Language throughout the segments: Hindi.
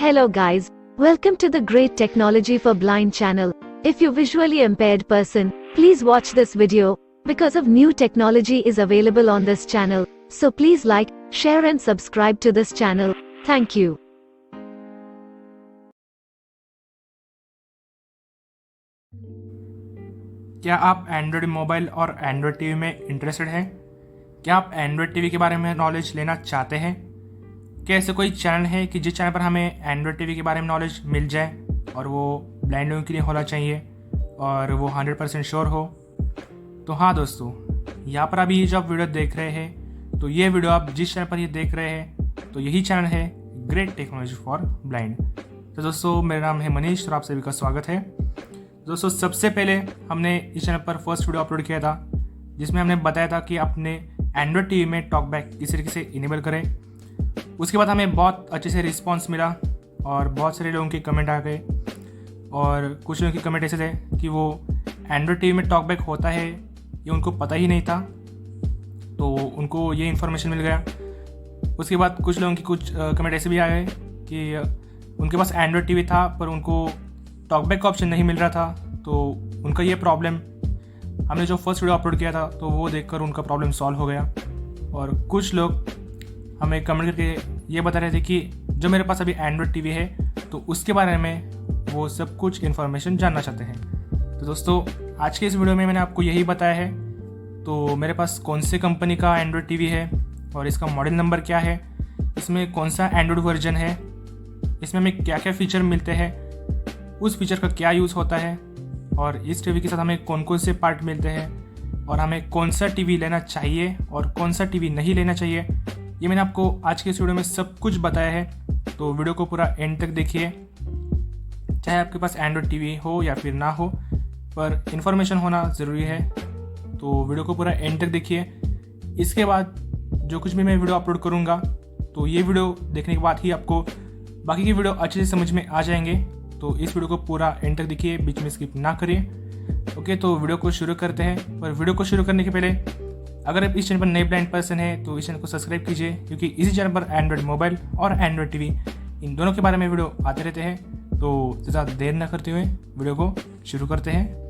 Hello guys, welcome to the Great Technology for Blind channel. If you're visually impaired person, please watch this video, because of new technology is available on this channel. So please like, share and subscribe to this channel. Thank you. क्या आप एंड्रॉयड मोबाइल और एंड्रॉयड टीवी में इंटरेस्टेड हैं? क्या आप एंड्रॉयड टीवी के बारे में नॉलेज लेना चाहते हैं? क्या ऐसे कोई चैनल है कि जिस चैनल पर हमें एंड्रॉयड टीवी के बारे में नॉलेज मिल जाए और वो ब्लाइंड लोगों के लिए होना चाहिए और वो 100% श्योर हो? तो हाँ दोस्तों, यहाँ पर अभी ये जो आप वीडियो देख रहे हैं, तो ये वीडियो आप जिस चैनल पर ये देख रहे हैं, तो यही चैनल है ग्रेट टेक्नोलॉजी फॉर ब्लाइंड। तो दोस्तों, मेरा नाम है मनीष और आप सभी का स्वागत है। दोस्तों, सबसे पहले हमने इस चैनल पर फर्स्ट वीडियो अपलोड किया था जिसमें हमने बताया था कि अपने एंड्रॉयड टीवी में टॉकबैक किस तरीके से इनेबल करें। उसके बाद हमें बहुत अच्छे से रिस्पांस मिला और बहुत सारे लोगों के कमेंट आ गए और कुछ लोगों के कमेंट ऐसे थे कि वो एंड्रॉयड टीवी में टॉकबैक होता है ये उनको पता ही नहीं था, तो उनको ये इन्फॉर्मेशन मिल गया। उसके बाद कुछ लोगों की कुछ कमेंट ऐसे भी आ गए कि उनके पास एंड्रॉयड टीवी था पर उनको टॉकबैक का ऑप्शन नहीं मिल रहा था, तो उनका ये प्रॉब्लम हमने जो फर्स्ट वीडियो अपलोड किया था तो वो देखकर उनका प्रॉब्लम सॉल्व हो गया। और कुछ लोग हमें कमेंट करके ये बता रहे थे कि जो मेरे पास अभी एंड्रॉयड टीवी है तो उसके बारे में वो सब कुछ इन्फॉर्मेशन जानना चाहते हैं। तो दोस्तों, आज के इस वीडियो में मैंने आपको यही बताया है। तो मेरे पास कौन से कंपनी का एंड्रॉयड टीवी है और इसका मॉडल नंबर क्या है, इसमें कौन सा एंड्रॉयड वर्जन है, इसमें हमें क्या क्या फ़ीचर मिलते हैं, उस फीचर का क्या यूज़ होता है और इस टीवी के साथ हमें कौन कौन से पार्ट मिलते हैं और हमें कौन सा टीवी लेना चाहिए और कौन सा टीवी नहीं लेना चाहिए, ये मैंने आपको आज के इस वीडियो में सब कुछ बताया है। तो वीडियो को पूरा एंड तक देखिए, चाहे आपके पास एंड्रॉयड टीवी हो या फिर ना हो, पर इन्फॉर्मेशन होना ज़रूरी है। तो वीडियो को पूरा एंड तक देखिए। इसके बाद जो कुछ भी मैं वीडियो अपलोड करूँगा तो ये वीडियो देखने के बाद ही आपको बाकी की वीडियो अच्छे से समझ में आ जाएंगे। तो इस वीडियो को पूरा एंड तक देखिए, बीच में स्किप ना करिए। ओके, तो वीडियो को शुरू करते हैं। पर वीडियो को शुरू करने के पहले अगर आप इस चैनल पर नए ब्लाइंड पर्सन हैं तो इस चैनल को सब्सक्राइब कीजिए, क्योंकि इसी चैनल पर एंड्रॉयड मोबाइल और एंड्रॉयड टीवी इन दोनों के बारे में वीडियो आते रहते हैं। तो ज़्यादा देर न करते हुए वीडियो को शुरू करते हैं।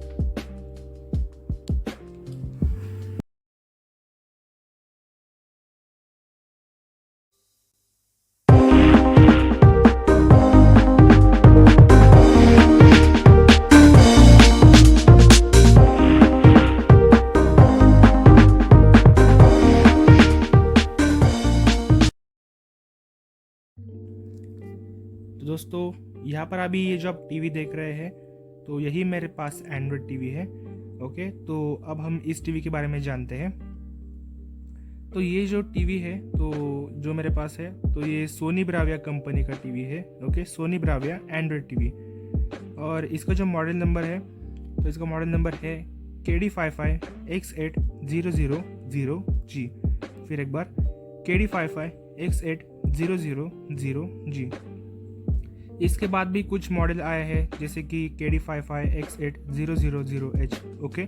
तो दोस्तों, यहाँ पर अभी ये जो आप टीवी देख रहे हैं तो यही मेरे पास एंड्रॉयड टीवी है। ओके, तो अब हम इस टीवी के बारे में जानते हैं। तो ये जो टीवी है तो जो मेरे पास है तो ये सोनी ब्राविया कंपनी का टीवी है। Okay, Sony Bravia Android TV. और इसका जो मॉडल नंबर है तो इसका मॉडल नंबर है KD55X8000G। फिर एक बार KD55X8000G। इसके बाद भी कुछ मॉडल आए हैं जैसे कि KD55X8000H। ओके,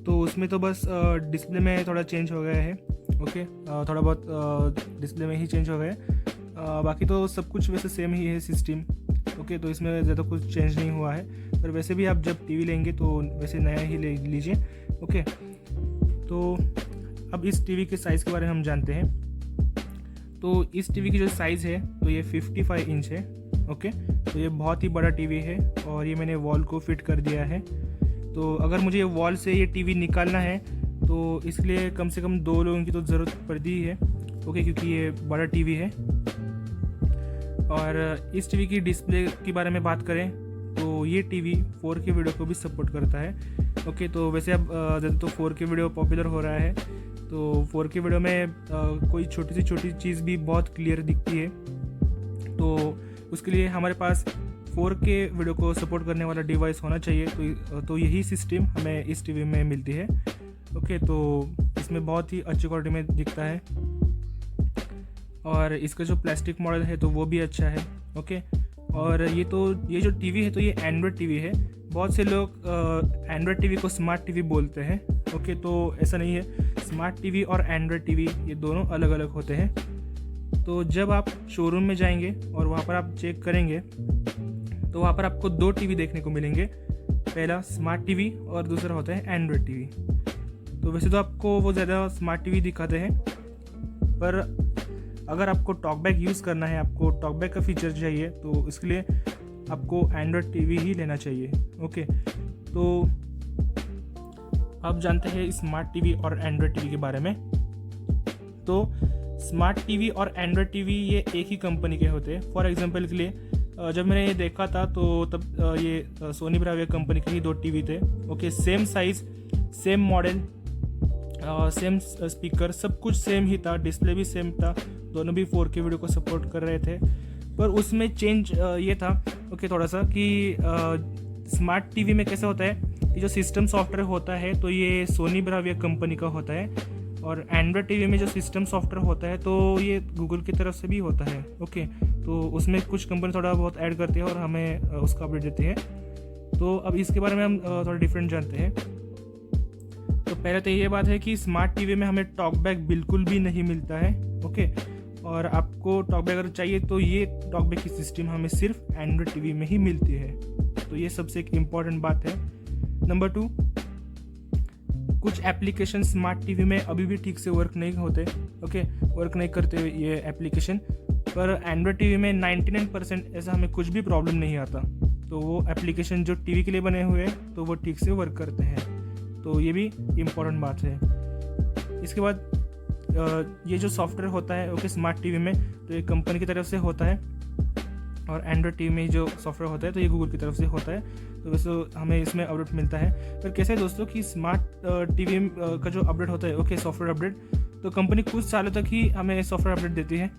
तो उसमें तो बस डिस्प्ले में थोड़ा चेंज हो गया है। ओके, थोड़ा बहुत डिस्प्ले में ही चेंज हो गया है, बाकी तो सब कुछ वैसे सेम ही है सिस्टम। ओके, तो इसमें ज़्यादा कुछ चेंज नहीं हुआ है, पर वैसे भी आप जब टीवी लेंगे तो वैसे नया ही ले लीजिए। ओके, तो अब इस टीवी के साइज़ के बारे में हम जानते हैं। तो इस टीवी की जो साइज़ है तो ये 55 इंच है। ओके, तो ये बहुत ही बड़ा टीवी है और ये मैंने वॉल को फिट कर दिया है। तो अगर मुझे वॉल से ये टीवी निकालना है तो इसलिए कम से कम 2 लोगों की तो ज़रूरत पड़ती है। ओके, क्योंकि ये बड़ा टीवी है। और इस टीवी की डिस्प्ले के बारे में बात करें तो ये टीवी 4K वीडियो को भी सपोर्ट करता है। ओके, तो वैसे अब ज़्यादा तो 4K वीडियो पॉपुलर हो रहा है, तो 4K वीडियो में कोई छोटी से छोटी चीज़ भी बहुत क्लियर दिखती है। तो उसके लिए हमारे पास 4K वीडियो को सपोर्ट करने वाला डिवाइस होना चाहिए। तो यही सिस्टम हमें इस टीवी में मिलती है। ओके, तो इसमें बहुत ही अच्छी क्वालिटी में दिखता है और इसका जो प्लास्टिक मॉडल है तो वो भी अच्छा है। ओके, और ये जो टीवी है तो ये एंड्रॉयड टीवी है। बहुत से लोग एंड्रॉयड टीवी को स्मार्ट टीवी बोलते हैं। ओके, तो ऐसा नहीं है। स्मार्ट टीवी और एंड्रॉयड टीवी ये दोनों अलग अलग होते हैं। तो जब आप शोरूम में जाएंगे और वहाँ पर आप चेक करेंगे तो वहाँ पर आपको 2 टीवी देखने को मिलेंगे। पहला स्मार्ट टीवी और दूसरा होता है एंड्रॉयड टीवी। तो वैसे तो आपको वो ज़्यादा स्मार्ट टीवी दिखाते हैं, पर अगर आपको टॉकबैक यूज़ करना है, आपको टॉकबैक का फीचर चाहिए, तो इसके लिए आपको एंड्रॉयड टीवी ही लेना चाहिए। ओके, तो आप जानते हैं स्मार्ट टीवी और एंड्रॉयड टीवी के बारे में। तो स्मार्ट टीवी और एंड्रॉयड टीवी ये एक ही कंपनी के होते हैं। फॉर एग्जांपल के लिए जब मैंने ये देखा था तो तब ये सोनी ब्राविया कंपनी के ही 2 टीवी थे। Okay, same size, same model, same speaker, सब कुछ सेम ही था, डिस्प्ले भी सेम था, दोनों भी 4K वीडियो को सपोर्ट कर रहे थे। पर उसमें चेंज ये था थोड़ा सा कि स्मार्ट टीवी में कैसा होता है कि जो सिस्टम सॉफ्टवेयर होता है तो ये सोनी ब्राविया कंपनी का होता है, और एंड्रॉयड टीवी में जो सिस्टम सॉफ्टवेयर होता है तो ये गूगल की तरफ से भी होता है। ओके, तो उसमें कुछ कंपनी थोड़ा बहुत ऐड करती है और हमें उसका अपडेट देती है। तो अब इसके बारे में हम थोड़ा डिफरेंट जानते हैं। तो पहले तो ये बात है कि स्मार्ट टीवी में हमें टॉकबैक बिल्कुल भी नहीं मिलता है। ओके, और आपको टॉकबैक अगर चाहिए तो ये टॉकबैक की सिस्टम हमें सिर्फ एंड्रॉयड टीवी में ही मिलती है। तो ये सबसे एक इम्पॉर्टेंट बात है। नंबर 2, कुछ एप्लीकेशन स्मार्ट टीवी में अभी भी ठीक से वर्क नहीं होते। ओके, वर्क नहीं करते ये एप्लीकेशन, पर एंड्रॉयड टीवी में 99% ऐसा हमें कुछ भी प्रॉब्लम नहीं आता। तो वो एप्लीकेशन जो टीवी के लिए बने हुए हैं तो वो ठीक से वर्क करते हैं। तो ये भी इम्पॉर्टेंट बात है। इसके बाद ये जो सॉफ्टवेयर होता है ओके स्मार्ट टीवी में, तो ये कंपनी की तरफ से होता है, और एंड्रॉयड टीवी में जो सॉफ्टवेयर होता है तो ये गूगल की तरफ से होता है। तो वैसे हमें इसमें अपडेट मिलता है। पर कैसे है दोस्तों कि स्मार्ट टीवी का जो अपडेट होता है ओके सॉफ्टवेयर अपडेट, तो कंपनी कुछ सालों तक ही हमें सॉफ्टवेयर अपडेट देती है,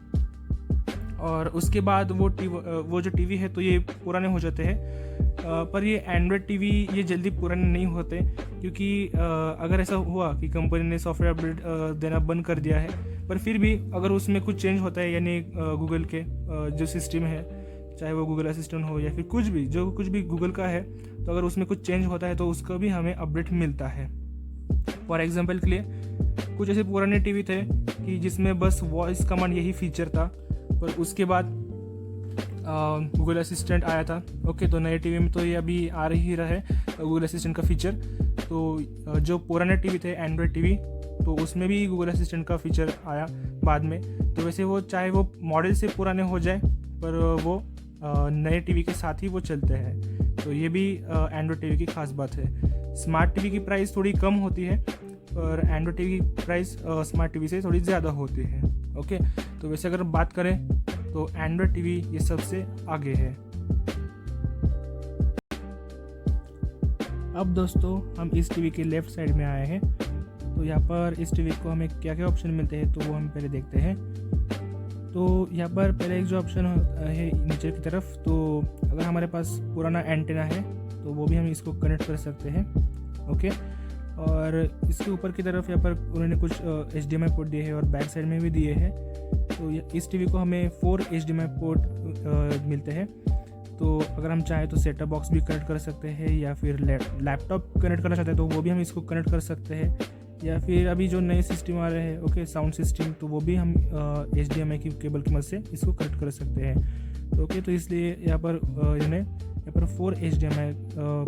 और उसके बाद वो जो टीवी है तो ये पुराने हो जाते हैं। पर ये एंड्रॉयड टीवी ये जल्दी पुराने नहीं होते, क्योंकि अगर ऐसा हुआ कि कंपनी ने सॉफ्टवेयर अपडेट देना बंद कर दिया है, पर फिर भी अगर उसमें कुछ चेंज होता है, यानी गूगल के जो सिस्टम है, चाहे वो गूगल असिस्टेंट हो या फिर कुछ भी गूगल का है, तो अगर उसमें कुछ चेंज होता है तो उसका भी हमें अपडेट मिलता है। फॉर एग्जांपल के लिए कुछ ऐसे पुराने टीवी थे कि जिसमें बस वॉइस कमांड यही फीचर था, पर उसके बाद गूगल असिस्टेंट आया था। ओके, तो नए टीवी में तो ये अभी आ ही रहा है गूगल असिस्टेंट का फीचर। तो जो पुराने टीवी थे एंड्रॉयड टीवी, तो उसमें भी गूगल असिस्टेंट का फीचर आया बाद में। तो वैसे वो चाहे वो मॉडल से पुराने हो जाए, पर वो नए टीवी के साथ ही वो चलते हैं। तो ये भी एंड्रॉयड टीवी की खास बात है। स्मार्ट टीवी की प्राइस थोड़ी कम होती है, पर एंड्रॉयड टीवी की प्राइस स्मार्ट टीवी से थोड़ी ज़्यादा होती है। ओके, तो वैसे अगर बात करें तो एंड्रॉयड टीवी ये सबसे आगे है। अब दोस्तों हम इस टीवी के लेफ़्ट साइड में आए हैं। तो यहाँ पर इस टीवी को हमें क्या क्या ऑप्शन मिलते हैं तो वो हम पहले देखते हैं। तो यहाँ पर पहले एक जो ऑप्शन है नीचे की तरफ, तो अगर हमारे पास पुराना एंटेना है तो वो भी हम इसको कनेक्ट कर सकते हैं। ओके, और इसके ऊपर की तरफ यहाँ पर उन्होंने कुछ HDMI पोर्ट दिए हैं और बैक साइड में भी दिए हैं। तो इस टीवी को हमें 4 HDMI पोर्ट मिलते हैं। तो अगर हम चाहें तो सेटअप बॉक्स भी कनेक्ट कर सकते हैं, या फिर लैपटॉप कनेक्ट करना चाहते हैं तो वो भी हम इसको कनेक्ट कर सकते हैं, या फिर अभी जो नए सिस्टम आ रहे हैं ओके साउंड सिस्टम, तो वो भी हम HDMI की केबल की मदद से इसको कनेक्ट कर सकते हैं। तो ओके, तो इसलिए यहाँ पर इन्होंने यहाँ पर 4 HDMI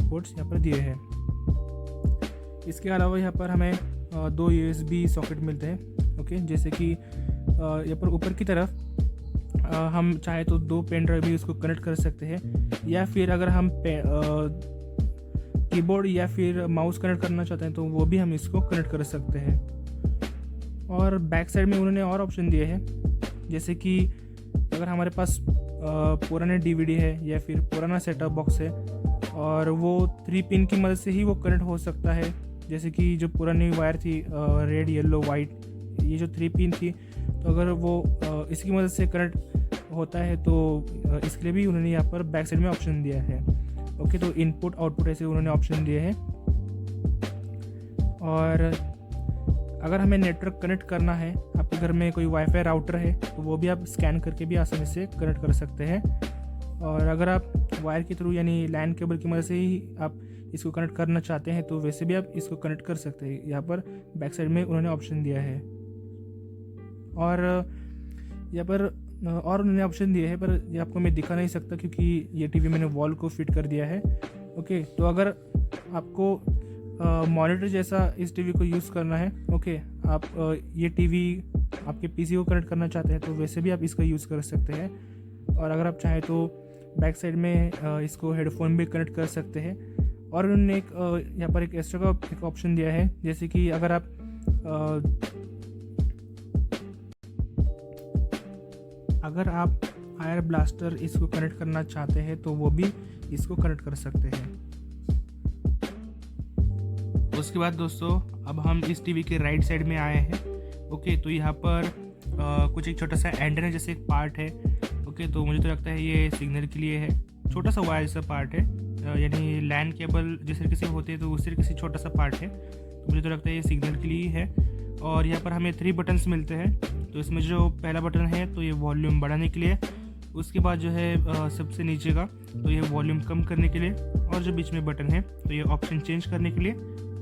पोर्ट्स यहाँ पर दिए हैं। इसके अलावा यहाँ पर हमें 2 USB सॉकेट मिलते हैं। ओके, जैसे कि यहाँ पर ऊपर की तरफ हम चाहे तो 2 पेन ड्राइव भी उसको कनेक्ट कर सकते हैं, या फिर अगर हम कीबोर्ड या फिर माउस कनेक्ट करना चाहते हैं तो वो भी हम इसको कनेक्ट कर सकते हैं। और बैक साइड में उन्होंने और ऑप्शन दिए हैं, जैसे कि अगर हमारे पास पुराने DVD है या फिर पुराना सेटअप बॉक्स है और वो 3 पिन की मदद से ही वो कनेक्ट हो सकता है। जैसे कि जो पुरानी वायर थी रेड, येलो, वाइट, ये जो 3 पिन थी, तो अगर वो इसकी मदद से कनेक्ट होता है तो इसके लिए भी उन्होंने यहाँ पर बैक साइड में ऑप्शन दिया है। ओके, तो इनपुट आउटपुट ऐसे उन्होंने ऑप्शन दिए हैं। और अगर हमें नेटवर्क कनेक्ट करना है, आपके घर में कोई वाईफाई राउटर है तो वो भी आप स्कैन करके भी आसानी से कनेक्ट कर सकते हैं। और अगर आप वायर के थ्रू यानी लैन केबल की मदद से ही आप इसको कनेक्ट करना चाहते हैं तो वैसे भी आप इसको कनेक्ट कर सकते हैं। यहाँ पर बैक साइड में उन्होंने ऑप्शन दिया है। और यहाँ पर और उन्होंने ऑप्शन दिए हैं, पर ये आपको मैं दिखा नहीं सकता क्योंकि ये टीवी मैंने वॉल को फिट कर दिया है। ओके, तो अगर आपको मॉनिटर जैसा इस टीवी को यूज़ करना है, ओके, आप ये टीवी आपके पीसी को कनेक्ट करना चाहते हैं तो वैसे भी आप इसका यूज़ कर सकते हैं। और अगर आप चाहें तो बैक साइड में इसको हेडफोन भी कनेक्ट कर सकते हैं। और उन्होंने एक यहाँ पर एक एक्स्ट्रा का एक ऑप्शन दिया है, जैसे कि अगर आप आयर ब्लास्टर इसको कनेक्ट करना चाहते हैं तो वो भी इसको कनेक्ट कर सकते हैं। उसके बाद दोस्तों अब हम इस टीवी के राइट साइड में आए हैं। ओके, तो यहाँ पर कुछ एक छोटा सा एंटेना जैसे एक पार्ट है। ओके, तो मुझे तो लगता है ये सिग्नल के लिए है, छोटा सा वायर जैसा पार्ट है, यानी लैन केबल जिस तरीके से होते हैं तो उस तरीके से छोटा सा पार्ट है। तो मुझे तो लगता है ये सिग्नल के लिए है। और यहाँ पर हमें 3 बटन्स मिलते हैं। तो इसमें जो पहला बटन है तो ये वॉल्यूम बढ़ाने के लिए, उसके बाद जो है सबसे नीचे का तो ये वॉल्यूम कम करने के लिए, और जो बीच में बटन है तो ये ऑप्शन चेंज करने के लिए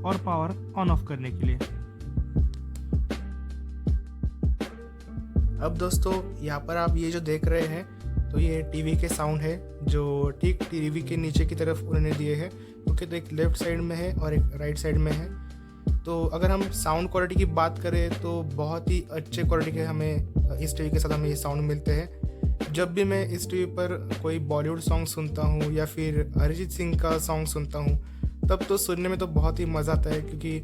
और पावर ऑन ऑफ करने के लिए। अब दोस्तों यहाँ पर आप ये जो देख रहे हैं तो ये टीवी के साउंड है जो ठीक टीवी के नीचे की तरफ उन्होंने दिए हैं। ओके, तो एक लेफ्ट साइड में है और एक राइट साइड में है। तो अगर हम साउंड क्वालिटी की बात करें तो बहुत ही अच्छे क्वालिटी के हमें इस टीवी के साथ हमें ये साउंड मिलते हैं। जब भी मैं इस टीवी पर कोई बॉलीवुड सॉन्ग सुनता हूँ या फिर अरिजीत सिंह का सॉन्ग सुनता हूँ तब तो सुनने में तो बहुत ही मज़ा आता है, क्योंकि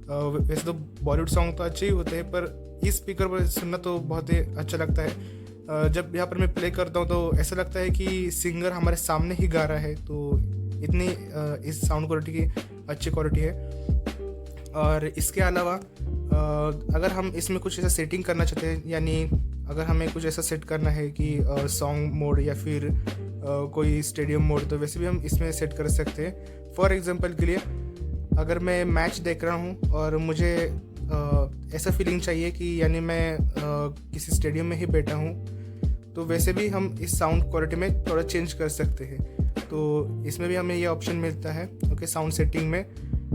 वैसे तो बॉलीवुड सॉन्ग तो अच्छे ही होते हैं पर इस स्पीकर पर सुनना तो बहुत ही अच्छा लगता है। जब यहाँ पर मैं प्ले करता हूँ तो ऐसा लगता है कि सिंगर हमारे सामने ही गा रहा है। तो इतनी इस साउंड क्वालिटी की अच्छी क्वालिटी है। और इसके अलावा अगर हम इसमें कुछ ऐसा सेटिंग करना चाहते हैं, यानी अगर हमें कुछ ऐसा सेट करना है कि सॉन्ग मोड या फिर कोई स्टेडियम मोड, तो वैसे भी हम इसमें सेट कर सकते हैं। फॉर एग्जांपल के लिए अगर मैं मैच देख रहा हूँ और मुझे ऐसा फीलिंग चाहिए कि यानी मैं किसी स्टेडियम में ही बैठा हूँ, तो वैसे भी हम इस साउंड क्वालिटी में थोड़ा चेंज कर सकते हैं। तो इसमें भी हमें ये ऑप्शन मिलता है, ओके, साउंड सेटिंग में।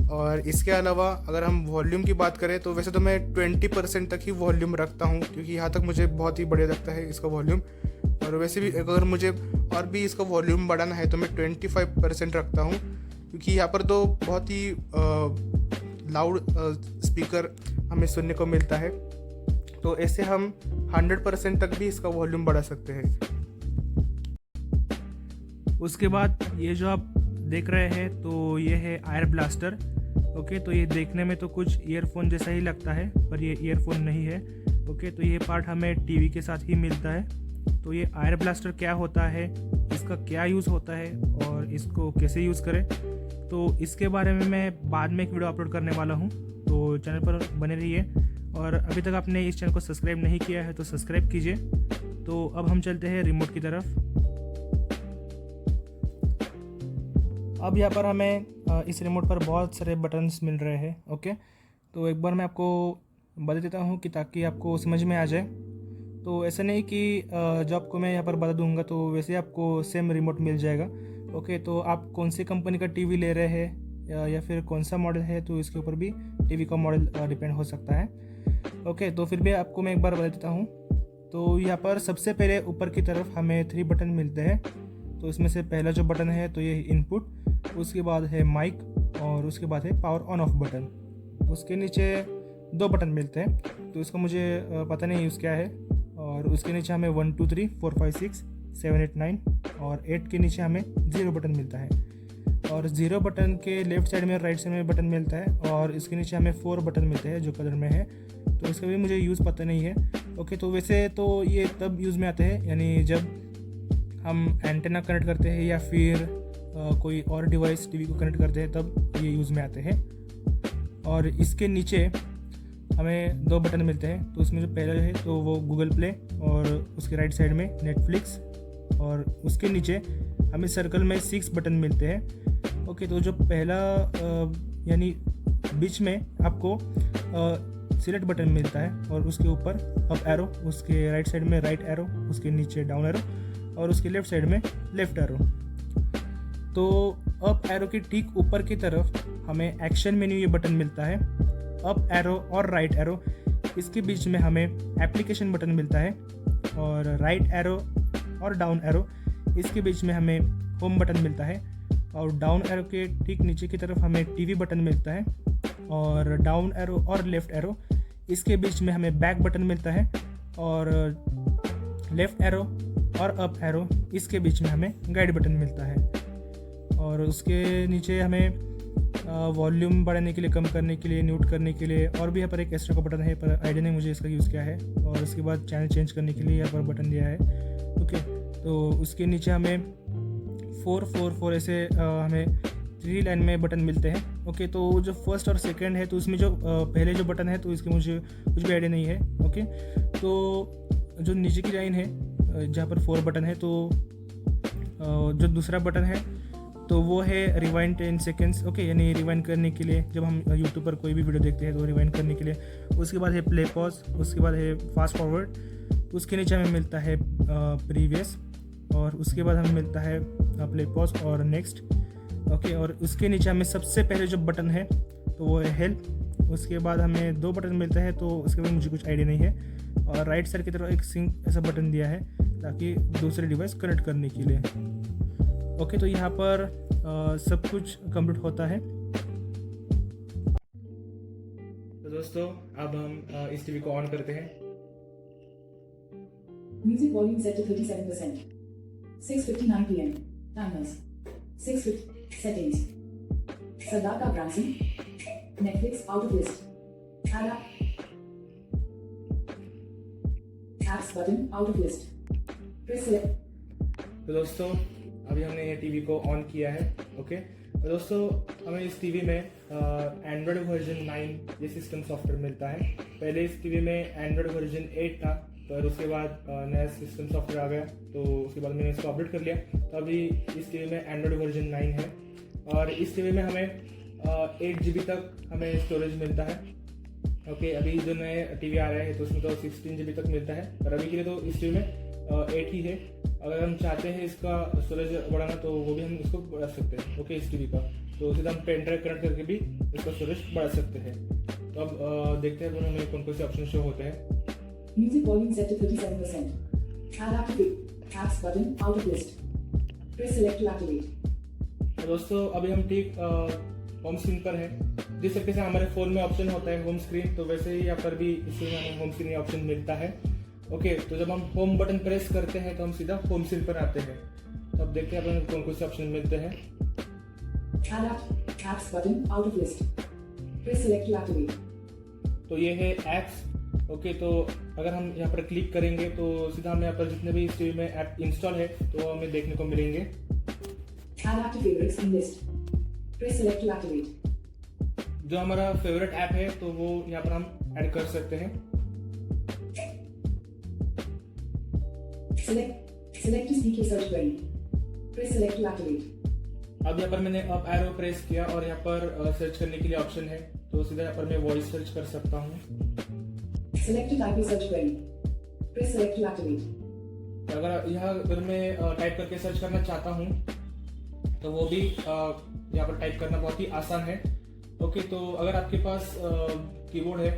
और इसके अलावा अगर हम वॉल्यूम की बात करें तो वैसे तो मैं 20% तक ही वॉल्यूम रखता हूँ, क्योंकि यहाँ तक मुझे बहुत ही बढ़िया लगता है इसका वॉल्यूम। और वैसे भी अगर मुझे और भी इसका वॉल्यूम बढ़ाना है तो मैं 25% रखता हूँ, क्योंकि यहाँ पर तो बहुत ही लाउड स्पीकर हमें सुनने को मिलता है। तो ऐसे हम 100% तक भी इसका वॉल्यूम बढ़ा सकते हैं। उसके बाद ये जो आप देख रहे हैं तो ये है आयर ब्लास्टर। ओके, तो ये देखने में तो कुछ ईयरफोन जैसा ही लगता है पर ये ईयरफोन नहीं है। ओके, तो ये पार्ट हमें टीवी के साथ ही मिलता है। तो ये आयर ब्लास्टर क्या होता है, इसका क्या यूज़ होता है और इसको कैसे यूज़ करें, तो इसके बारे में मैं बाद में एक वीडियो अपलोड करने वाला हूँ। तो चैनल पर बने रहिए। और अभी तक आपने इस चैनल को सब्सक्राइब नहीं किया है तो सब्सक्राइब कीजिए। तो अब हम चलते हैं रिमोट की तरफ। अब यहाँ पर हमें इस रिमोट पर बहुत सारे बटन्स मिल रहे हैं। ओके, तो एक बार मैं आपको बता देता हूँ कि ताकि आपको समझ में आ जाए। तो ऐसा नहीं कि जो आपको मैं यहाँ पर बता दूँगा तो वैसे आपको सेम रिमोट मिल जाएगा। ओके, तो आप कौन सी कंपनी का टीवी ले रहे हैं या फिर कौन सा मॉडल है तो इसके ऊपर भी टीवी का मॉडल डिपेंड हो सकता है। ओके, तो फिर भी आपको मैं एक बार बता देता हूँ। तो यहाँ पर सबसे पहले ऊपर की तरफ हमें 3 बटन मिलते हैं। तो इसमें से पहला जो बटन है तो ये इनपुट, उसके बाद है माइक और उसके बाद है पावर ऑन ऑफ बटन। उसके नीचे 2 बटन मिलते हैं, तो इसका मुझे पता नहीं यूज़ क्या है। और उसके नीचे हमें 1 2 3 4 5 6 7 8 9 और 8 के नीचे हमें 0 बटन मिलता है। और 0 बटन के लेफ्ट साइड में राइट साइड में बटन मिलता है और इसके नीचे हमें 4 बटन मिलते हैं जो कलर में है। तो इसका भी मुझे यूज़ पता नहीं है। ओके, तो वैसे तो ये तब यूज़ में आते हैं यानी जब हम एंटेना कनेक्ट करते हैं या फिर कोई और डिवाइस टीवी को कनेक्ट करते हैं तब ये यूज़ में आते हैं। और इसके नीचे हमें 2 बटन मिलते हैं। तो उसमें जो पहला है तो वो गूगल प्ले और उसके राइट साइड में नेटफ्लिक्स और उसके नीचे हमें सर्कल में 6 बटन मिलते हैं। ओके, तो जो पहला यानी बीच में आपको सिलेक्ट बटन मिलता है और उसके ऊपर अप एरो, उसके राइट साइड में राइट एरो, उसके नीचे डाउन एरो और उसके लेफ्ट साइड में लेफ्ट एरो। तो अप एरो के ठीक ऊपर की तरफ हमें एक्शन मेन्यू ये बटन मिलता है। अप एरो और राइट एरो, इसके बीच में हमें एप्लीकेशन बटन मिलता है और राइट एरो और डाउन एरो, इसके बीच में हमें होम बटन मिलता है, और डाउन एरो के ठीक नीचे की तरफ हमें टीवी बटन मिलता है, और डाउन एरो और लेफ़्ट एरो इसके बीच में हमें बैक बटन मिलता है, और लेफ़्ट एरो और अप एरो इसके बीच में हमें गाइड बटन मिलता है। और उसके नीचे हमें वॉल्यूम बढ़ाने के लिए, कम करने के लिए, म्यूट करने के लिए, और भी यहाँ पर एक एक्स्ट्रा का बटन है, पर आइडिया नहीं मुझे इसका यूज़ क्या है। और उसके बाद चैनल चेंज करने के लिए यहाँ पर बटन दिया है। ओके, तो उसके नीचे हमें 4 ऐसे हमें 3 लाइन में बटन मिलते हैं। ओके, तो जो फर्स्ट और सेकंड है, तो उसमें जो पहले जो बटन है तो इसके मुझे कुछ भी आइडिया नहीं है। ओके, तो जो नीचे की लाइन है जहाँ पर 4 बटन है, तो जो दूसरा बटन है तो वो है रिवाइंड 10 सेकेंड्स। ओके, यानी रिवाइंड करने के लिए, जब हम यूट्यूब पर कोई भी वीडियो देखते हैं तो रिवाइंड करने के लिए। उसके बाद है प्ले पॉज, उसके बाद है फास्ट फॉरवर्ड, उसके नीचे हमें मिलता है प्रीवियस, और उसके बाद हमें मिलता है प्ले पॉज और नेक्स्ट। ओके, और उसके नीचे हमें सबसे पहले जो बटन है तो वो है हेल्प। उसके बाद हमें 2 बटन मिलता है, तो उसके बाद मुझे कुछ आइडिया नहीं है। और राइट साइड की तरफ एक सिंक ऐसा बटन दिया है ताकि दूसरे डिवाइस कनेक्ट करने के लिए। ओके, तो यहाँ पर सब कुछ कंप्लीट होता है। तो दोस्तों, अब हम इस टीवी को ऑन करते हैं। Music volume set to 37%. 6:59 p.m. Timers. 6:50 settings. Sardar Ka Branson. Netflix out of list. Add up. Apps button out of list. Press select. तो दोस्तों, अभी हमने ये टीवी को ऑन किया है। ओके, तो दोस्तों, हमें इस टीवी में एंड्रॉयड वर्जन 9 ये सिस्टम सॉफ्टवेयर मिलता है। पहले इस टीवी में एंड्रॉयड वर्जन 8 था, पर उसके बाद नया सिस्टम सॉफ्टवेयर आ गया, तो उसके बाद मैंने इसको अपडेट कर लिया। तो अभी इस टीवी में एंड्रॉयड वर्जन 9 है, और इस टीवी में हमें 8 GB तक हमें स्टोरेज मिलता है। ओके, अभी जो नए टीवी आ रहे हैं तो उसमें तो 16 GB तक मिलता है, पर अभी के लिए तो इस टीवी में 8 ही है। अगर हम चाहते हैं इसका स्टोरेज बढ़ाना तो वो भी हम इसको बढ़ा सकते हैं। ओके, इस टीवी का तो सीधा हम पेन ड्राइव कनेक्ट करके भी इसका स्टोरेज बढ़ा सकते हैं। तो अब देखते हैं हमें कौन कौन से ऑप्शन शो होते हैं। Music volume set to 37%. Add activate. Apps button out of list. Press select to activate. तो दोस्तों, अभी हम ठीक होम स्क्रीन पर हैं। जिस तरीके से हमारे फ़ोन में ऑप्शन होता है होम स्क्रीन, तो वैसे ही यहाँ पर भी इसमें हमें होम स्क्रीन ऑप्शन मिलता है। ओके, तो जब हम होम बटन प्रेस करते हैं तो हम सीधा होम स्क्रीन पर आते हैं। तो अब देखते हैं हमें कौन कौन से ऑप्शन मिलते हैं। Add apps button out of list. Press select to activate. तो ये है ऐप्स। ओके, तो अगर हम यहाँ पर क्लिक करेंगे तो सीधा हमें यहाँ पर जितने भी इस टीवी में ऐप इंस्टॉल है तो हमें देखने को मिलेंगे। Add active favorites in list. Press select to activate. जो हमारा फेवरेट ऐप है तो वो यहाँ पर हम ऐड कर सकते हैं। Select to speak a search query. Press select to activate. अब यहाँ पर मैंने अप एरो प्रेस किया और यहाँ पर सर्च करने के लिए ऑप्शन है, तो सीधा यहाँ पर मैं वॉइस सर्च कर सकता हूँ। Select to type a search query. Press select to activate. अगर मैं टाइप करके सर्च करना चाहता हूँ तो वो भी यहाँ पर टाइप करना बहुत ही आसान है। ओके, तो अगर आपके पास कीबोर्ड है,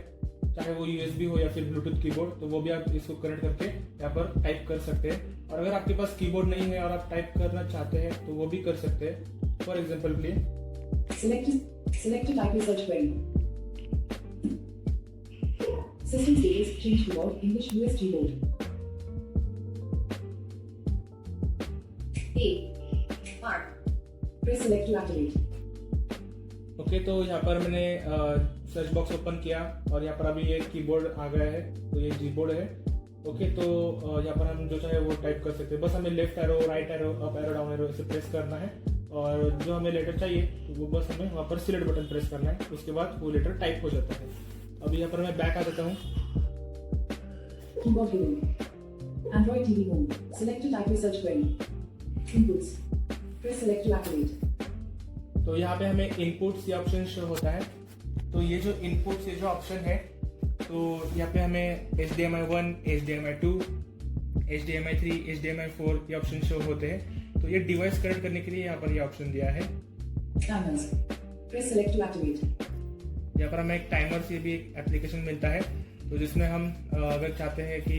चाहे वो USB हो या फिर ब्लूटूथ कीबोर्ड, तो वो भी आप इसको कनेक्ट करके यहाँ पर टाइप कर सकते हैं। और अगर आपके पास कीबोर्ड नहीं है और आप टाइप करना चाहते हैं तो वो भी कर सकते हैं। फॉर एग्जाम्पल के लिए Select to type a search query. System status change keyboard English US keyboard. A R. Press select to activate. Okay, तो यहाँ पर मैंने सर्च बॉक्स ओपन किया और यहाँ पर अभी ये कीबोर्ड आ गया है, तो ये कीबोर्ड है। ओके, तो यहाँ पर हम जो चाहे वो टाइप कर सकते हैं। बस हमें left arrow, right arrow, up arrow, down arrow इसे प्रेस करना है, और जो हमें लेटर चाहिए तो वो बस हमें वहाँ पर सिलेक्ट बटन प्रेस करना है, उसके बाद वो लेटर टाइप हो जाता है। अभी यहाँ पर मैं बैक आ जाता हूँ। Keyboard hidden. Android TV home. Select to type a search query. Inputs. Press select to activate. तो यहाँ पे हमें इनपुट्स ये ऑप्शन शो होता है। तो ये जो इनपुट्स ये जो ऑप्शन है, तो यहाँ पे हमें HDMI 1, HDMI 2, HDMI 3, HDMI 4 ये ऑप्शन शो होते हैं। तो ये डिवाइस कनेक्ट करने के लिए यहाँ पर ये ऑप्शन दिया है। Timers. Press select to activate. यहाँ पर हमें एक टाइमर से भी एक एप्लीकेशन मिलता है, तो जिसमें हम अगर चाहते हैं कि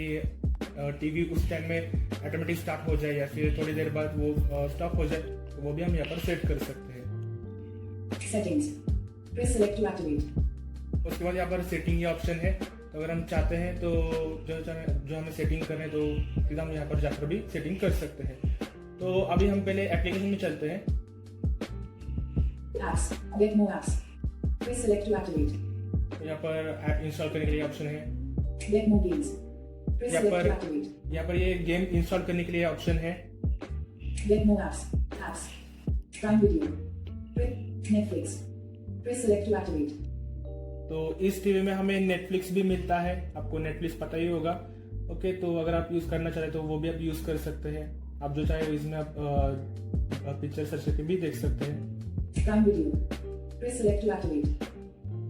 टीवी उस टाइम में ऑटोमेटिक स्टार्ट हो जाए या फिर थोड़ी देर बाद वो स्टॉप हो जाए, तो वो भी हम यहाँ पर सेट कर सकते हैं। Settings. Press select to activate. उसके बाद यहाँ पर सेटिंग ये ऑप्शन है, तो अगर हम चाहते हैं तो जो हमें सेटिंग करना है तो सीधा हम यहाँ पर जाकर भी सेटिंग कर सकते हैं। तो अभी हम पहले एप्लीकेशन में चलते हैं। Apps. Get more apps. Press select to activate. तो यहाँ पर ऐप इंस्टॉल करने के लिए ऑप्शन है। Get more games. Press यहाँ select to पर activate. यहाँ पर ये गेम इंस्टॉल करने के लिए ऑप्शन है। Get more apps. Apps. Prime Video. Netflix. Press select to activate. तो इस टीवी में हमें नेटफ्लिक्स भी मिलता है, आपको नेटफ्लिक्स पता ही होगा। ओके, तो अगर आप यूज़ करना चाहें तो वो भी आप यूज़ कर सकते हैं। आप जो चाहे इसमें आप पिक्चर सर्च करके भी देख सकते हैं। Prime Video. Press select to activate.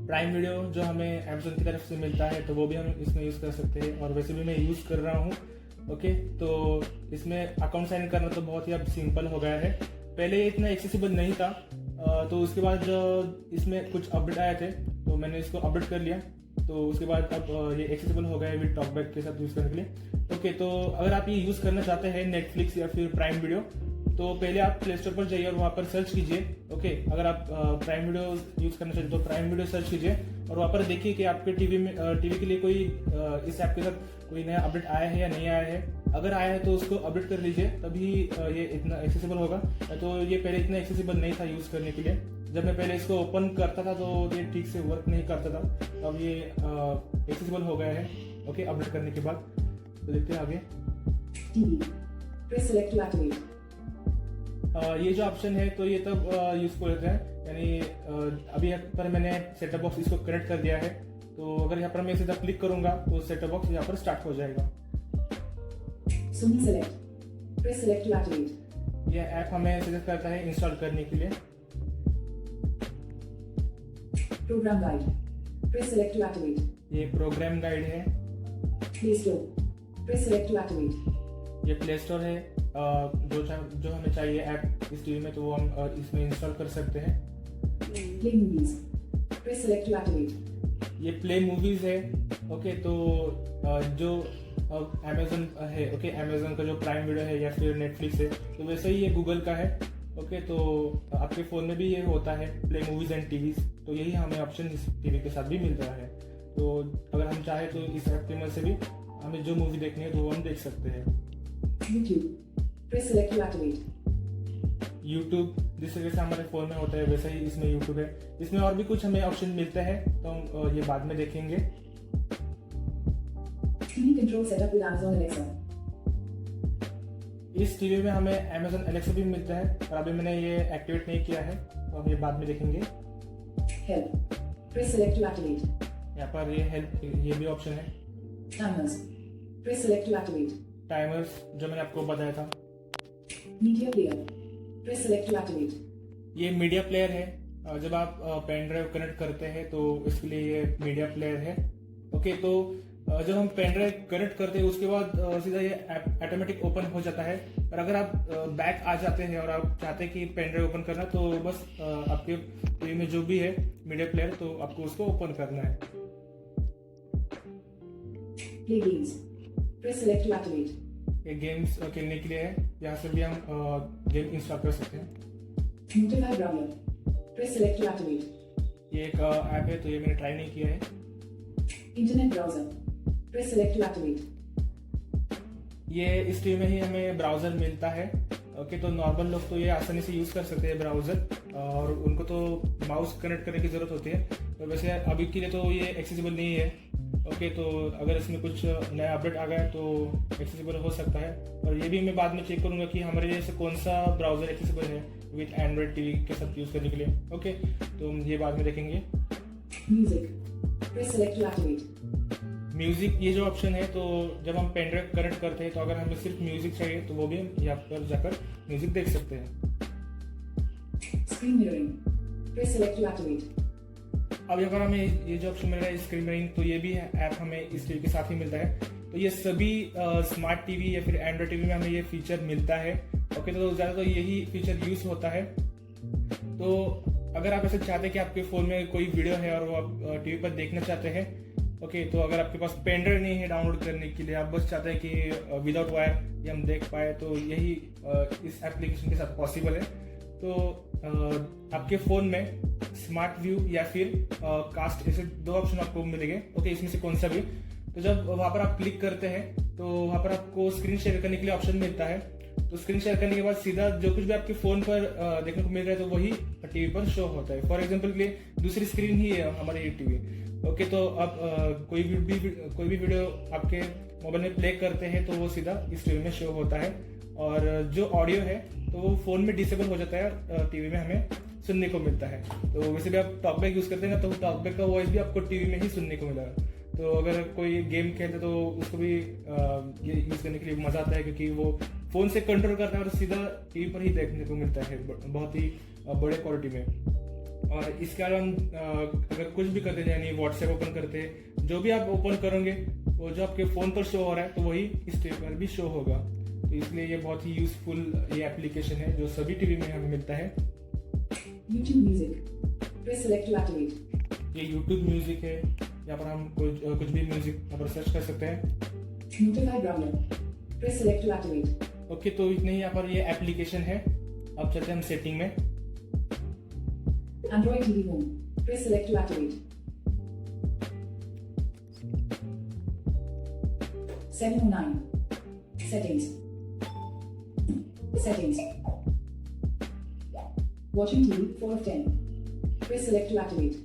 Prime video जो हमें अमेजोन की तरफ से मिलता है तो वो भी हम इसमें यूज़ कर सकते हैं, और वैसे भी मैं यूज़ कर रहा हूँ। ओके, तो इसमें अकाउंट साइन करना तो बहुत ही अब सिंपल हो गया है। पहले ये इतना एक्सेसिबल नहीं था, तो उसके बाद जो इसमें कुछ अपडेट आए थे तो मैंने इसको अपडेट कर लिया, तो उसके बाद अब ये एक्सेसिबल हो गया है विद टॉकबैक के साथ यूज़ करने के लिए। ओके, तो अगर आप ये यूज़ करना चाहते हैं नेटफ्लिक्स या फिर प्राइम वीडियो, तो पहले आप प्ले स्टोर पर जाइए और वहाँ पर सर्च कीजिए। ओके, अगर आप प्राइम वीडियो यूज़ करना चाहते तो प्राइम वीडियो सर्च कीजिए और वहाँ पर देखिए कि आपके टीवी के लिए कोई इस ऐप के साथ कोई नया अपडेट आया है या नहीं आया है। अगर आया है तो उसको अपडेट कर लीजिए, तभी ये इतना एक्सेसिबल होगा। तो ये पहले इतना एक्सेसिबल नहीं था यूज़ करने के लिए। जब मैं पहले इसको ओपन करता था तो ये ठीक से वर्क नहीं करता था, तो अब ये एक्सेसिबल हो गया है। ओके, अपडेट करने के बाद तो देखते हैं आगे। TV. Press select to activate. ये जो ऑप्शन है तो ये तब यूजफुल होता है, यानी अभी यहाँ पर मैंने सेटअप बॉक्स इसको कनेक्ट कर दिया है, तो अगर यहाँ पर मैं सीधा क्लिक करूंगा तो सेटअप बॉक्स यहाँ पर स्टार्ट हो जाएगा। Sony Select. Press select to activate. ये ऐप हमें सजेस्ट करता है इंस्टॉल करने के लिए। Program Guide. Press select to activate. ये प्रोग्राम गाइड है। Play Store. Press select to activate. ये प्ले स्टोर है, जो हमें चाहिए ऐप इस टीवी में तो वो हम इसमें इंस्टॉल कर सकते हैं। Play Movies. Press select to activate. ये प्ले मूवीज है। ओके, तो जो अमेजोन है, ओके, अमेजोन का जो प्राइम वीडियो है या फिर नेटफ्लिक्स है, तो वैसे ही ये गूगल का है। ओके, तो आपके फ़ोन में भी ये होता है प्ले मूवीज एंड टीवीज, तो यही हमें ऑप्शन इस टीवी के साथ भी मिल रहा है। तो अगर हम चाहें तो इस ऐप के मदद से भी हमें जो मूवी देखनी है तो वो हम देख सकते हैं। YouTube. Press select to activate. YouTube जिस तरीके से हमारे फ़ोन में होता है वैसा ही इसमें यूट्यूब है। इसमें और भी कुछ हमें ऑप्शन मिलते हैं तो हम ये बाद में देखेंगे। TV control setup with Amazon Alexa. इस टीवी में हमें Amazon Alexa भी मिलता है, और अभी मैंने ये एक्टिवेट नहीं किया है, तो हम ये बाद में देखेंगे। Help. Press select to activate. यहाँ पर ये हेल्प ये भी ऑप्शन है। Timers. Press select to activate. Timers जो मैंने आपको बताया था। Media player. Press select to activate. ये मीडिया प्लेयर है, जब आप पेन ड्राइव कनेक्ट करते हैं तो इसके लिए ये मीडिया प्लेयर है। ओके, तो जब हम पेन ड्राइव कनेक्ट करते हैं उसके बाद सीधा ये ऑटोमेटिक ओपन हो जाता है। पर अगर आप बैक आ जाते हैं और आप चाहते हैं कि पेन ड्राइव ओपन करना, तो बस आपके टीवी में जो भी है मीडिया प्लेयर, तो आपको उसको ओपन करना है। Play games. Press select to activate. ये गेम्स खेलने के लिए है, यहाँ से भी हम गेम इंस्टॉल कर सकते हैं। Notify browser. Press select to activate. ये एक ऐप है, तो ये मैंने ट्राई नहीं किया है। Internet browser. Press select to activate. ये इस टीवी में ही हमें ब्राउज़र मिलता है। ओके, तो नॉर्मल लोग तो ये आसानी से यूज़ कर सकते हैं ब्राउज़र, और उनको तो माउस कनेक्ट करने की ज़रूरत होती है, तो वैसे अभी के लिए तो ये एक्सेसिबल नहीं है। ओके, तो अगर इसमें कुछ नया अपडेट आ गया तो एक्सेसिबल हो सकता है, और ये भी मैं बाद में चेक करूँगा कि हमारे लिए से कौन सा ब्राउज़र एक्सेसिबल है विथ एंड्रॉयड टीवी के साथ यूज़ करने के लिए। ओके, तो हम ये बाद में देखेंगे। Music. Press select to activate. Music ये जो ऑप्शन है, तो जब हम पेन ड्राइव कनेक्ट करते हैं तो अगर हमें सिर्फ म्यूज़िक चाहिए तो वो भी हम यहाँ पर जाकर म्यूज़िक देख सकते हैं। Screen mirroring. Press select to activate. अब यहाँ पर हमें ये जो ऑप्शन मिल रहा है स्क्रीन मिररिंग, तो ये भी ऐप हमें इस टीवी के साथ ही मिलता है। तो ये सभी स्मार्ट टीवी या फिर एंड्रॉयड टीवी में हमें ये फीचर मिलता है। ओके, तो ज़्यादातर यही फीचर यूज़ होता है। तो अगर आप ऐसे चाहते हैं कि आपके फ़ोन में कोई वीडियो है और वो आप टीवी पर देखना चाहते हैं, ओके, तो अगर आपके पास पेन ड्राइव नहीं है डाउनलोड करने के लिए, आप बस चाहते हैं कि विदाउट वायर ये हम देख पाए, तो यही इस एप्लीकेशन के साथ पॉसिबल है। तो आपके फ़ोन में स्मार्ट व्यू या फिर कास्ट, ऐसे दो ऑप्शन आपको मिलेंगे। ओके, इसमें से कौन सा भी। तो जब वहाँ पर आप क्लिक करते हैं तो वहाँ पर आपको स्क्रीन शेयर करने के लिए ऑप्शन मिलता है। तो स्क्रीन शेयर करने के बाद सीधा जो कुछ भी आपके फ़ोन पर देखने को मिल रहा है तो वही टीवी पर शो होता है। फॉर एग्जाम्पल के लिए दूसरी स्क्रीन ही है हमारी ये टीवी। ओके, तो आप कोई भी वीडियो आपके मोबाइल में प्ले करते हैं तो वो सीधा इस टीवी में शो होता है, और जो ऑडियो है तो वो फ़ोन में डिसेबल हो जाता है, टीवी में हमें सुनने को मिलता है। तो वैसे भी आप टॉकबैक यूज़ करते हैं ना, तो टॉकबैक का वॉइस भी आपको टीवी में ही सुनने को मिलेगा। तो अगर कोई गेम खेलते तो उसको भी ये यूज़ करने के लिए मज़ा आता है, क्योंकि वो फ़ोन से कंट्रोल करता है और सीधा टीवी पर ही देखने को मिलता है बहुत ही बड़े क्वालिटी में। और इसके अलावा अगर कुछ भी करते हैं, यानी व्हाट्सएप ओपन करते हैं, जो भी आप ओपन करोगे वो जो आपके फ़ोन पर शो हो रहा है तो वही इस टीवी पर भी शो होगा। तो इसलिए ये बहुत ही यूज़फुल ये एप्लीकेशन है जो सभी टीवी में हमें मिलता है। YouTube Music. Press select to activate. ये YouTube म्यूजिक है, यहाँ पर हम कुछ भी म्यूजिक यहाँ पर सर्च कर सकते हैं। Notify browser. Press select to activate. Okay, तो इतने ही यहाँ पर ये एप्लीकेशन है। अब चलते हैं हम सेटिंग में। Android TV Home. Press select to activate. 709. Settings. Settings. Watching TV 4 of 10. Press select to activate.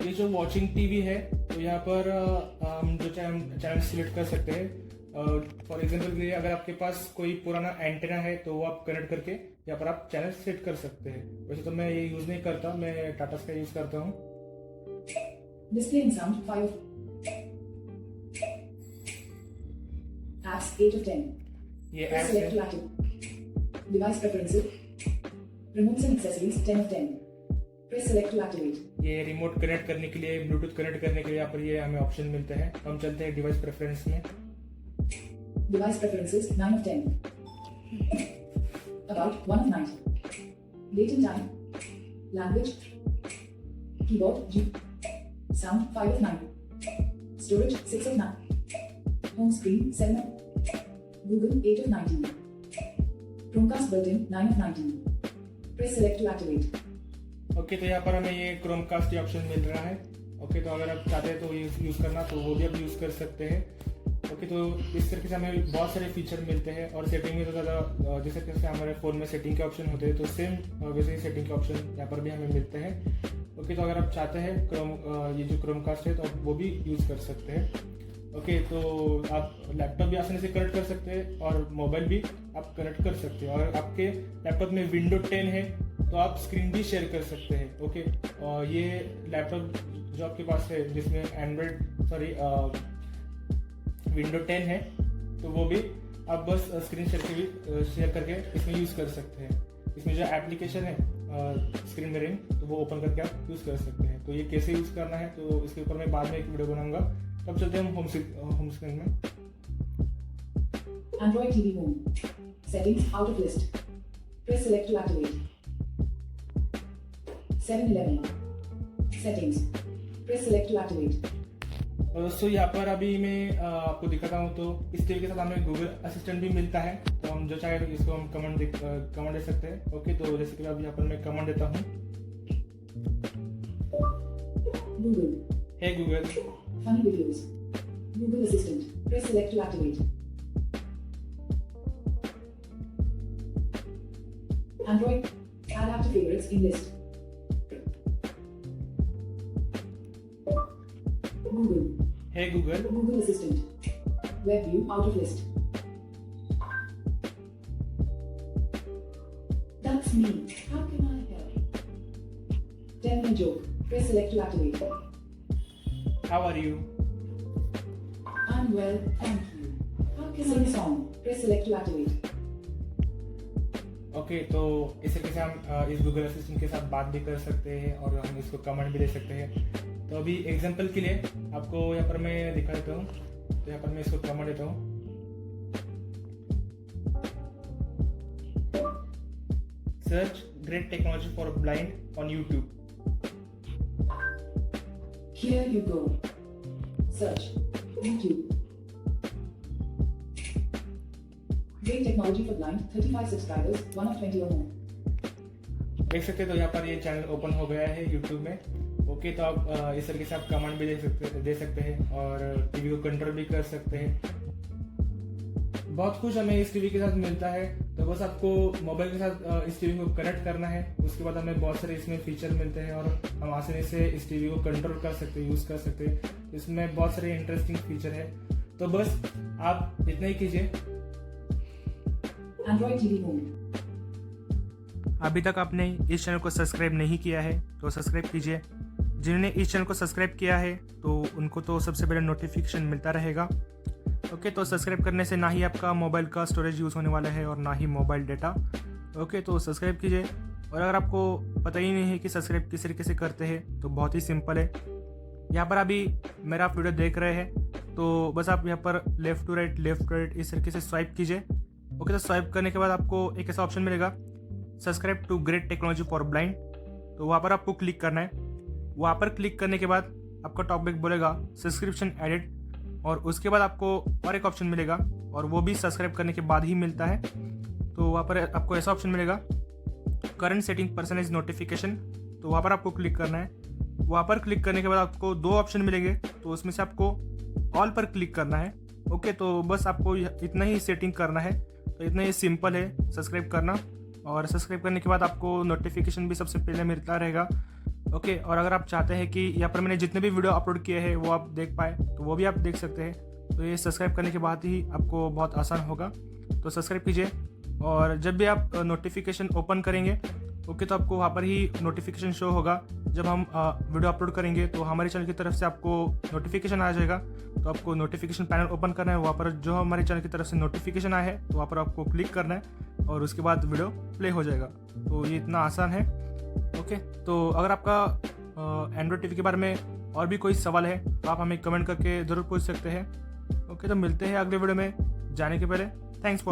ये जो वॉचिंग टीवी है तो यहाँ पर हम जो चैनल सिलेक्ट कर सकते हैं। फॉर एग्जाम्पल के लिए अगर आपके पास कोई पुराना एंटेना है तो वो आप कनेक्ट करके यहाँ पर आप चैनल सेट कर सकते हैं। वैसे तो मैं ये यूज़ नहीं करता, मैं टाटा स्काई यूज़ करता हूँ। Display and sound 5 of apps 8 of 10. ये Press ऐप select to है। activate. Device preferences. Remotes and accessories 10 of 10. Press select to activate. ये रिमोट कनेक्ट करने के लिए, ब्लूटूथ कनेक्ट करने के लिए यहाँ पर ये हमें ऑप्शन मिलते हैं। हम चलते हैं डिवाइस प्रेफरेंस में। Device preferences 9 of 10. About 1 of 90. Date and time. Language. Keyboard G. Sound 5 of 9. Storage 6 of 9. Home screen 7 of. Google 8 of 19. Chromecast built-in 9 of 19. Press select to activate. Okay, तो यहाँ पर हमें ये क्रोमकास्ट ऑप्शन मिल रहा है। ओके, तो अगर आप चाहते हैं तो यूज़ करना तो वो भी आप यूज़ कर सकते हैं। ओके, तो इस तरीके से हमें बहुत सारे फीचर मिलते हैं। और सेटिंग में तो ज़्यादा जिस तरीके से हमारे फ़ोन में सेटिंग के ऑप्शन होते हैं तो सेम वैसे ही सेटिंग के ऑप्शन यहाँ पर भी हमें मिलते हैं। ओके, तो अगर आप चाहते हैं ये जो क्रोमकास्ट है तो आप वो भी यूज़ कर सकते हैं। ओके, तो आप लैपटॉप भी आसानी से कनेक्ट कर सकते हैं और मोबाइल भी आप कनेक्ट कर सकते हैं। और आपके लैपटॉप में विंडो 10 है तो आप स्क्रीन भी शेयर कर सकते हैं। ओके, और ये लैपटॉप जो आपके पास है जिसमें विंडो 10 है तो वो भी आप बस स्क्रीन शेयर करके इसमें यूज़ कर सकते हैं। इसमें जो एप्लीकेशन है स्क्रीन मिररिंग तो वो ओपन करके आप यूज़ कर सकते हैं। तो ये कैसे यूज़ करना है तो इसके ऊपर मैं बाद में एक वीडियो बनाऊंगा। तब चलते हैं हम होम स्क्रीन में। Android TV Home. Settings out of list. Press select to activate. 711. Settings. Press select to activate. दोस्तों यहाँ पर अभी मैं आपको दिखाता हूँ। तो इस तरीके से हमें गूगल असिस्टेंट भी मिलता है। तो हम जो चाहे इसको हम कमांड दे सकते हैं। ओके, तो जैसे कि अभी यहाँ पर मैं कमांड देता हूँ। Google. Hey Google. Funny videos. Google Assistant. Press select to activate. Android. Add app to favorites in list. Google. Hey Google. Google Assistant. Web view out of list. That's me. How can I help? Tell me a joke. Press select to activate. How are you? I'm well, thank you. How can I sing a song? Press select to activate. Okay, तो इस तरीके से हम इस गूगल असिस्टेंट के साथ बात भी कर सकते हैं और हम इसको कमेंट भी दे सकते हैं। तो अभी एग्जांपल के लिए आपको यहाँ पर मैं दिखा देता हूँ। तो यहाँ पर मैं इसको कमेंट देता हूँ। Search great technology for blind on YouTube. Here you go. Search. YouTube. Great technology for blind. 35 subscribers. 1 of 20 or more. देख सकते हैं तो यहाँ पर ये चैनल ओपन हो गया है यूट्यूब में। ओके, तो आप इस तरीके से आप कमांड भी दे सकते हैं और टीवी को कंट्रोल भी कर सकते हैं। बहुत कुछ हमें इस टीवी के साथ मिलता है, तो बस आपको मोबाइल के साथ इस टीवी को कनेक्ट करना है। उसके बाद हमें बहुत सारे इसमें फीचर मिलते हैं और हम आसानी से इस टीवी को कंट्रोल कर सकते हैं, यूज़ कर सकते हैं। इसमें बहुत सारे इंटरेस्टिंग फीचर है, तो बस आप इतना ही कीजिए। Android TV Home. अभी तक आपने इस चैनल को सब्सक्राइब नहीं किया है तो सब्सक्राइब कीजिए। जिन्होंने इस चैनल को सब्सक्राइब किया है तो उनको तो सबसे पहले नोटिफिकेशन मिलता रहेगा। ओके, तो सब्सक्राइब करने से ना ही आपका मोबाइल का स्टोरेज यूज़ होने वाला है और ना ही मोबाइल डाटा। ओके, तो सब्सक्राइब कीजिए। और अगर आपको पता ही नहीं है कि सब्सक्राइब किस तरीके से करते हैं तो बहुत ही सिंपल है। यहाँ पर अभी मेरा आप वीडियो देख रहे हैं तो बस आप यहाँ पर लेफ़्ट टू राइट इस तरीके से स्वाइप कीजिए। ओके, तो स्वाइप करने के बाद आपको एक ऐसा ऑप्शन मिलेगा, subscribe to great technology for blind. तो वहाँ पर आपको क्लिक करना है। वहाँ पर क्लिक करने के बाद आपका टॉपिक बोलेगा सब्सक्रिप्शन एडेड, और उसके बाद आपको और एक ऑप्शन मिलेगा और वो भी सब्सक्राइब करने के बाद ही मिलता है। तो वहाँ पर आपको ऐसा ऑप्शन मिलेगा, करंट सेटिंग पर्सनलाइज नोटिफिकेशन। तो वहाँ पर आपको क्लिक करना है। वहाँ पर क्लिक करने के बाद आपको दो ऑप्शन मिलेंगे, तो उसमें से आपको ऑल पर क्लिक करना है। ओके, तो बस आपको इतना ही सेटिंग करना है। तो इतना ही सिंपल है सब्सक्राइब करना, और सब्सक्राइब करने के बाद आपको नोटिफिकेशन भी सबसे पहले मिलता रहेगा। ओके, और अगर आप चाहते हैं कि यहाँ पर मैंने जितने भी वीडियो अपलोड किए हैं वो आप देख पाए तो वो भी आप देख सकते हैं। तो ये सब्सक्राइब करने के बाद ही आपको बहुत आसान होगा। तो सब्सक्राइब कीजिए, और जब भी आप नोटिफिकेशन ओपन करेंगे ओके, तो आपको वहाँ पर ही नोटिफिकेशन शो होगा। जब हम वीडियो अपलोड करेंगे तो हमारे चैनल की तरफ से आपको नोटिफिकेशन आ जाएगा। तो आपको नोटिफिकेशन पैनल ओपन करना है, वहाँ पर जो हमारे चैनल की तरफ से नोटिफिकेशन आया है तो वहाँ पर आपको क्लिक करना है और उसके बाद वीडियो प्ले हो जाएगा। तो ये इतना आसान है। ओके, तो अगर आपका एंड्रॉयड टीवी के बारे में और भी कोई सवाल है तो आप हमें कमेंट करके ज़रूर पूछ सकते हैं। ओके, तो मिलते हैं अगले वीडियो में। जाने के पहले थैंक्स फॉर